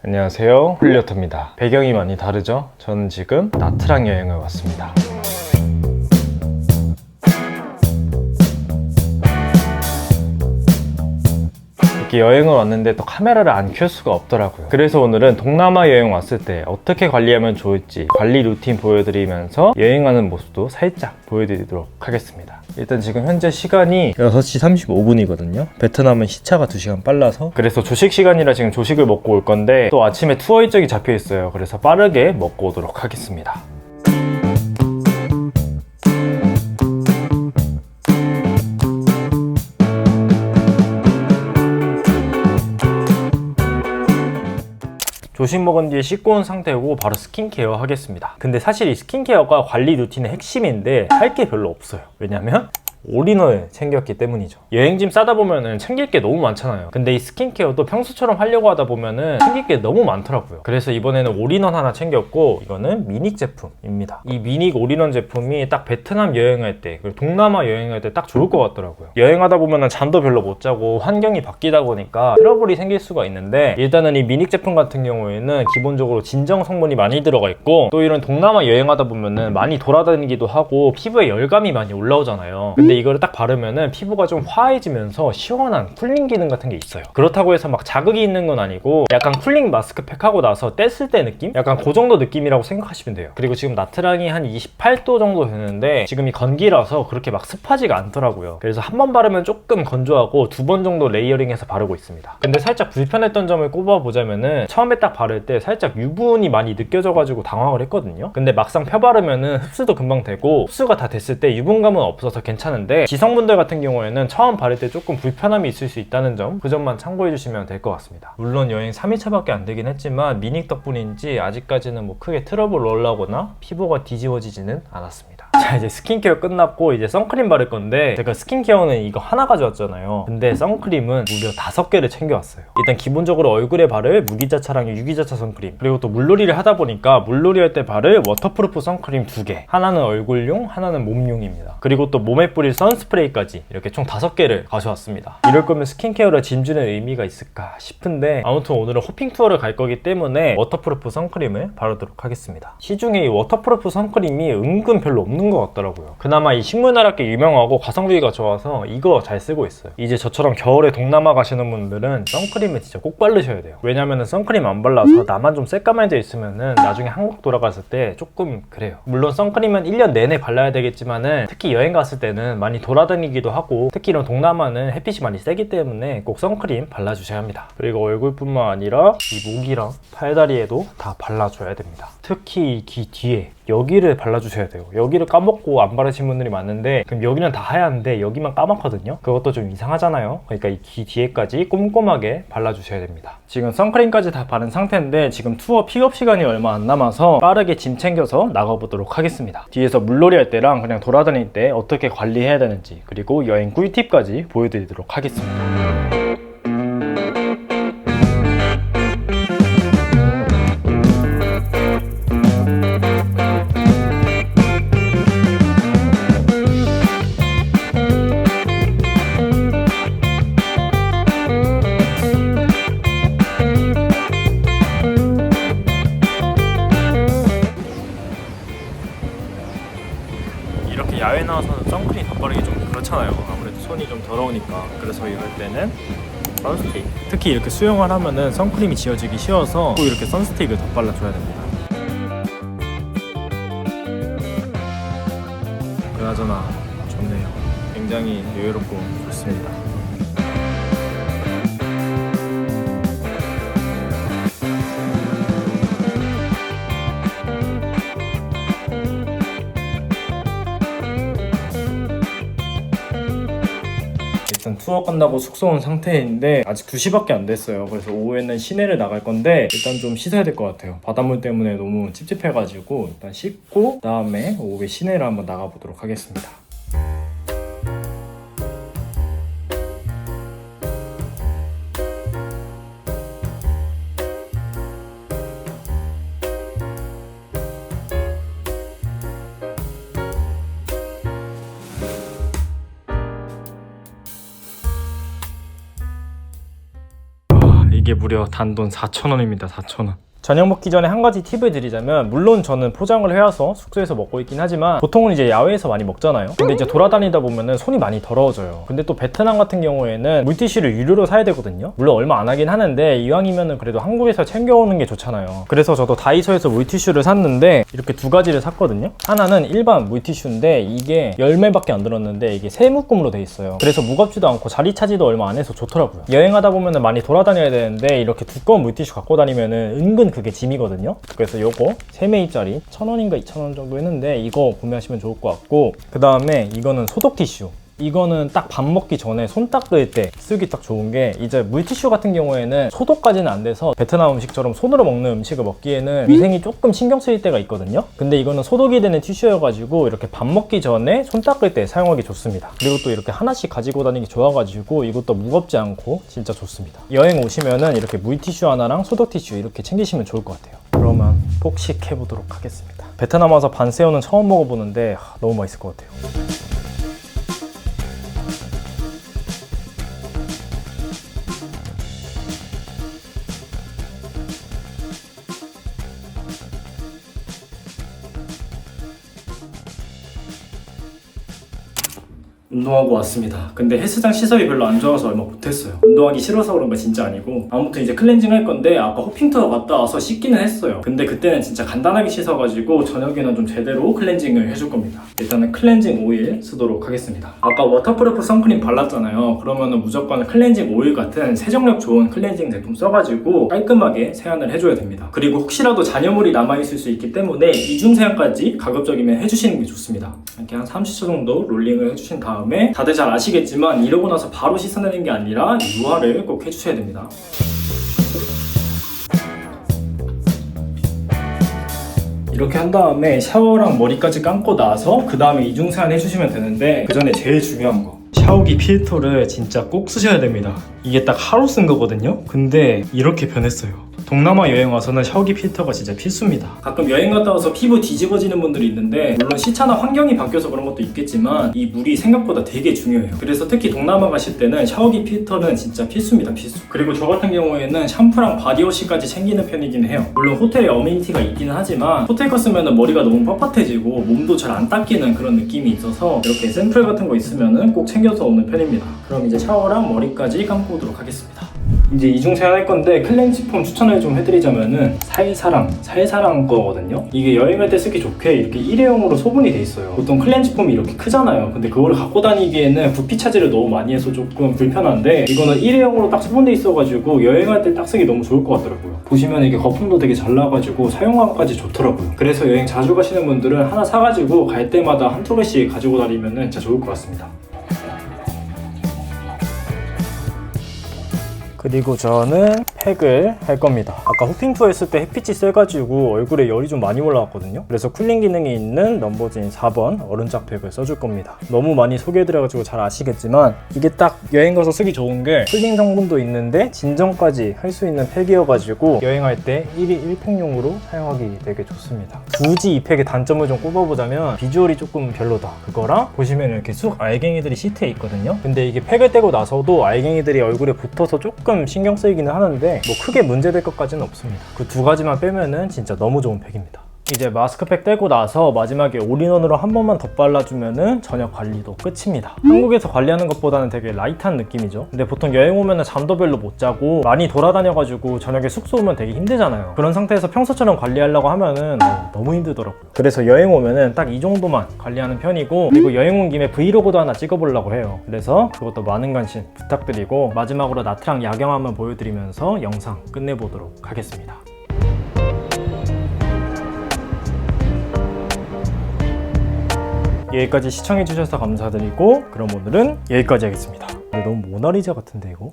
안녕하세요, 훌리어터입니다. 배경이 많이 다르죠? 저는 지금 나트랑 여행을 왔습니다. 이렇게 여행을 왔는데 또 카메라를 안 켤 수가 없더라고요. 그래서 오늘은 동남아 여행 왔을 때 어떻게 관리하면 좋을지 관리 루틴 보여드리면서 여행하는 모습도 살짝 보여드리도록 하겠습니다. 일단 지금 현재 시간이 6시 35분이거든요 베트남은 시차가 2시간 빨라서, 그래서 조식 시간이라 지금 조식을 먹고 올 건데 또 아침에 투어 일정이 잡혀 있어요. 그래서 빠르게 먹고 오도록 하겠습니다. 조식 먹은 뒤에 씻고 온 상태고 바로 스킨케어 하겠습니다. 근데 사실 이 스킨케어가 관리 루틴의 핵심인데 할 게 별로 없어요. 왜냐면 올인원을 챙겼기 때문이죠. 여행짐 싸다 보면은 챙길 게 너무 많잖아요. 근데 이 스킨케어도 평소처럼 하려고 하다 보면은 챙길 게 너무 많더라고요. 그래서 이번에는 올인원 하나 챙겼고, 이거는 미닉 제품입니다. 이 미닉 올인원 제품이 딱 베트남 여행할 때, 그리고 동남아 여행할 때 딱 좋을 것 같더라고요. 여행하다 보면은 잠도 별로 못 자고 환경이 바뀌다 보니까 트러블이 생길 수가 있는데, 일단은 이 미닉 제품 같은 경우에는 기본적으로 진정 성분이 많이 들어가 있고, 또 이런 동남아 여행하다 보면은 많이 돌아다니기도 하고 피부에 열감이 많이 올라오잖아요. 근데 이거를 딱 바르면은 피부가 좀 화해지면서 시원한 쿨링 기능 같은 게 있어요. 그렇다고 해서 막 자극이 있는 건 아니고 약간 쿨링 마스크팩 하고 나서 뗐을 때 느낌? 약간 그 정도 느낌이라고 생각하시면 돼요. 그리고 지금 나트랑이 한 28도 정도 되는데 지금 이 건기라서 그렇게 막 습하지가 않더라고요. 그래서 한 번 바르면 조금 건조하고 2번 정도 레이어링해서 바르고 있습니다. 근데 살짝 불편했던 점을 꼽아보자면은 처음에 딱 바를 때 살짝 유분이 많이 느껴져가지고 당황을 했거든요. 근데 막상 펴바르면은 흡수도 금방 되고, 흡수가 다 됐을 때 유분감은 없어서 괜찮은데, 지성분들 같은 경우에는 처음 바를 때 조금 불편함이 있을 수 있다는 점, 그 점만 참고해 주시면 될 것 같습니다. 물론 여행 3일차밖에 안 되긴 했지만 미닉 덕분인지 아직까지는 뭐 크게 트러블 올라오거나 피부가 뒤집어지지는 않았습니다. 자, 이제 스킨케어 끝났고 이제 선크림 바를 건데, 제가 스킨케어는 이거 하나 가져왔잖아요. 근데 선크림은 무려 5개를 챙겨왔어요. 일단 기본적으로 얼굴에 바를 무기자차랑 유기자차 선크림, 그리고 또 물놀이를 하다 보니까 물놀이 할 때 바를 워터프루프 선크림 2개, 하나는 얼굴용, 하나는 몸용입니다. 그리고 또 몸에 뿌릴 선스프레이까지 이렇게 총 5개를 가져왔습니다. 이럴 거면 스킨케어를 짐주는 의미가 있을까 싶은데, 아무튼 오늘은 호핑 투어를 갈 거기 때문에 워터프루프 선크림을 바르도록 하겠습니다. 시중에 이 워터프루프 선크림이 은근 별로 없는 것 같더라고요. 그나마 이 식물나락계 유명하고 가성비가 좋아서 이거 잘 쓰고 있어요. 이제 저처럼 겨울에 동남아 가시는 분들은 선크림을 진짜 꼭 바르셔야 돼요. 왜냐면은 선크림 안 발라서 나만 좀 새까매져 있으면은 나중에 한국 돌아갔을 때 조금 그래요. 물론 선크림은 1년 내내 발라야 되겠지만은 특히 여행 갔을 때는 많이 돌아다니기도 하고, 특히 이런 동남아는 햇빛이 많이 세기 때문에 꼭 선크림 발라주셔야 합니다. 그리고 얼굴뿐만 아니라 이 목이랑 팔다리에도 다 발라줘야 됩니다. 특히 이 귀 뒤에 여기를 발라주셔야 돼요. 여기를 까먹고 안 바르신 분들이 많은데, 그럼 여기는 다 하얀데 여기만 까맣거든요. 그것도 좀 이상하잖아요. 그러니까 이 귀 뒤에까지 꼼꼼하게 발라주셔야 됩니다. 지금 선크림까지 다 바른 상태인데 지금 투어 픽업 시간이 얼마 안 남아서 빠르게 짐 챙겨서 나가보도록 하겠습니다. 뒤에서 물놀이 할 때랑 그냥 돌아다닐 때 어떻게 관리해야 되는지, 그리고 여행 꿀팁까지 보여드리도록 하겠습니다. 이렇게 야외 나와서는 선크림 덧바르기 좀 그렇잖아요. 아무래도 손이 좀 더러우니까. 그래서 이럴 때는 선스틱, 특히 이렇게 수영을 하면은 선크림이 지워지기 쉬워서 또 이렇게 선스틱을 덧발라줘야 됩니다. 그나저나 좋네요. 굉장히 여유롭고 좋습니다. 일단 투어 끝나고 숙소 온 상태인데 아직 2시밖에 안 됐어요. 그래서 오후에는 시내를 나갈 건데 일단 좀 씻어야 될 것 같아요. 바닷물 때문에 너무 찝찝해가지고 일단 씻고 그다음에 오후에 시내를 한번 나가보도록 하겠습니다. 이게 무려 단돈 4,000원입니다. 4,000원. 저녁 먹기 전에 한 가지 팁을 드리자면, 물론 저는 포장을 해와서 숙소에서 먹고 있긴 하지만 보통은 이제 야외에서 많이 먹잖아요. 근데 이제 돌아다니다 보면은 손이 많이 더러워져요. 근데 또 베트남 같은 경우에는 물티슈를 유료로 사야 되거든요. 물론 얼마 안 하긴 하는데 이왕이면은 그래도 한국에서 챙겨오는 게 좋잖아요. 그래서 저도 다이소에서 물티슈를 샀는데 이렇게 두 가지를 샀거든요. 하나는 일반 물티슈인데 이게 열매밖에 안 들었는데 이게 세 묶음으로 돼 있어요. 그래서 무겁지도 않고 자리 차지도 얼마 안 해서 좋더라고요. 여행하다 보면은 많이 돌아다녀야 되는데 이렇게 두꺼운 물티슈 갖고 다니면은 은근 그게 짐이거든요. 그래서 요거 3매입짜리 1,000원인가 2,000원 정도 했는데 이거 구매하시면 좋을 것 같고, 그 다음에 이거는 소독 티슈. 이거는 딱 밥 먹기 전에 손 닦을 때 쓰기 딱 좋은 게, 이제 물티슈 같은 경우에는 소독까지는 안 돼서 베트남 음식처럼 손으로 먹는 음식을 먹기에는 위생이 조금 신경 쓰일 때가 있거든요. 근데 이거는 소독이 되는 티슈여가지고 이렇게 밥 먹기 전에 손 닦을 때 사용하기 좋습니다. 그리고 또 이렇게 하나씩 가지고 다니기 좋아가지고 이것도 무겁지 않고 진짜 좋습니다. 여행 오시면은 이렇게 물티슈 하나랑 소독 티슈 이렇게 챙기시면 좋을 것 같아요. 그러면 폭식해보도록 하겠습니다. 베트남 와서 반새우는 처음 먹어보는데 너무 맛있을 것 같아요. 운동하고 왔습니다. 근데 헬스장 시설이 별로 안 좋아서 얼마 못했어요. 운동하기 싫어서 그런 거 진짜 아니고, 아무튼 이제 클렌징 할 건데 아까 호핑투어 갔다 와서 씻기는 했어요. 근데 그때는 진짜 간단하게 씻어가지고 저녁에는 좀 제대로 클렌징을 해줄 겁니다. 일단은 클렌징 오일 쓰도록 하겠습니다. 아까 워터프루프 선크림 발랐잖아요. 그러면은 무조건 클렌징 오일 같은 세정력 좋은 클렌징 제품 써가지고 깔끔하게 세안을 해줘야 됩니다. 그리고 혹시라도 잔여물이 남아있을 수 있기 때문에 이중 세안까지 가급적이면 해주시는 게 좋습니다. 이렇게 한 30초 정도 롤링을 해주신 다음에, 다들 잘 아시겠지만 이러고 나서 바로 씻어내는 게 아니라 유화를 꼭 해주셔야 됩니다. 이렇게 한 다음에 샤워랑 머리까지 감고 나서 그 다음에 이중세안 해주시면 되는데, 그 전에 제일 중요한 거, 샤워기 필터를 진짜 꼭 쓰셔야 됩니다. 이게 딱 하루 쓴 거거든요. 근데 이렇게 변했어요. 동남아 여행 와서는 샤워기 필터가 진짜 필수입니다. 가끔 여행 갔다 와서 피부 뒤집어지는 분들이 있는데, 물론 시차나 환경이 바뀌어서 그런 것도 있겠지만 이 물이 생각보다 되게 중요해요. 그래서 특히 동남아 가실 때는 샤워기 필터는 진짜 필수입니다. 필수. 그리고 저 같은 경우에는 샴푸랑 바디워시까지 챙기는 편이긴 해요. 물론 호텔에 어메니티가 있기는 하지만 호텔 거 쓰면 머리가 너무 뻣뻣해지고 몸도 잘 안 닦이는 그런 느낌이 있어서 이렇게 샘플 같은 거 있으면 꼭 챙겨서 오는 편입니다. 그럼 이제 샤워랑 머리까지 감고 오도록 하겠습니다. 이제 이중 세안할 건데, 클렌징 폼 추천을 좀 해드리자면은 살사랑 거거든요. 이게 여행할 때 쓰기 좋게 이렇게 일회용으로 소분이 돼 있어요. 보통 클렌징 폼이 이렇게 크잖아요. 근데 그거를 갖고 다니기에는 부피 차지를 너무 많이 해서 조금 불편한데, 이거는 일회용으로 딱 소분돼 있어가지고 여행할 때 딱 쓰기 너무 좋을 것 같더라고요. 보시면 이게 거품도 되게 잘 나가지고 사용감까지 좋더라고요. 그래서 여행 자주 가시는 분들은 하나 사가지고 갈 때마다 한두 개씩 가지고 다니면은 진짜 좋을 것 같습니다. 그리고 저는 팩을 할 겁니다. 아까 호핑투어 했을 때 햇빛이 세가지고 얼굴에 열이 좀 많이 올라왔거든요. 그래서 쿨링 기능이 있는 넘버진 4번 얼음짝 팩을 써줄 겁니다. 너무 많이 소개해드려가지고 잘 아시겠지만 이게 딱 여행 가서 쓰기 좋은 게 쿨링 성분도 있는데 진정까지 할 수 있는 팩이어가지고 여행할 때 1일 1팩용으로 사용하기 되게 좋습니다. 굳이 이 팩의 단점을 좀 꼽아보자면 비주얼이 조금 별로다. 그거랑 보시면 이렇게 쑥 알갱이들이 시트에 있거든요. 근데 이게 팩을 떼고 나서도 알갱이들이 얼굴에 붙어서 조금 신경 쓰이기는 하는데 뭐 크게 문제될 것까지는 없습니다. 그 두 가지만 빼면은 진짜 너무 좋은 팩입니다. 이제 마스크팩 떼고 나서 마지막에 올인원으로 한 번만 더 발라주면은 저녁 관리도 끝입니다. 한국에서 관리하는 것보다는 되게 라이트한 느낌이죠. 근데 보통 여행 오면은 잠도 별로 못 자고 많이 돌아다녀가지고 저녁에 숙소 오면 되게 힘들잖아요. 그런 상태에서 평소처럼 관리하려고 하면은 너무 힘들더라고요. 그래서 여행 오면은 딱 이 정도만 관리하는 편이고, 그리고 여행 온 김에 브이로그도 하나 찍어보려고 해요. 그래서 그것도 많은 관심 부탁드리고, 마지막으로 나트랑 야경 한번 보여드리면서 영상 끝내보도록 하겠습니다. 여기까지 시청해주셔서 감사드리고, 그럼 오늘은 여기까지 하겠습니다. 근데 너무 모나리자 같은데 이거?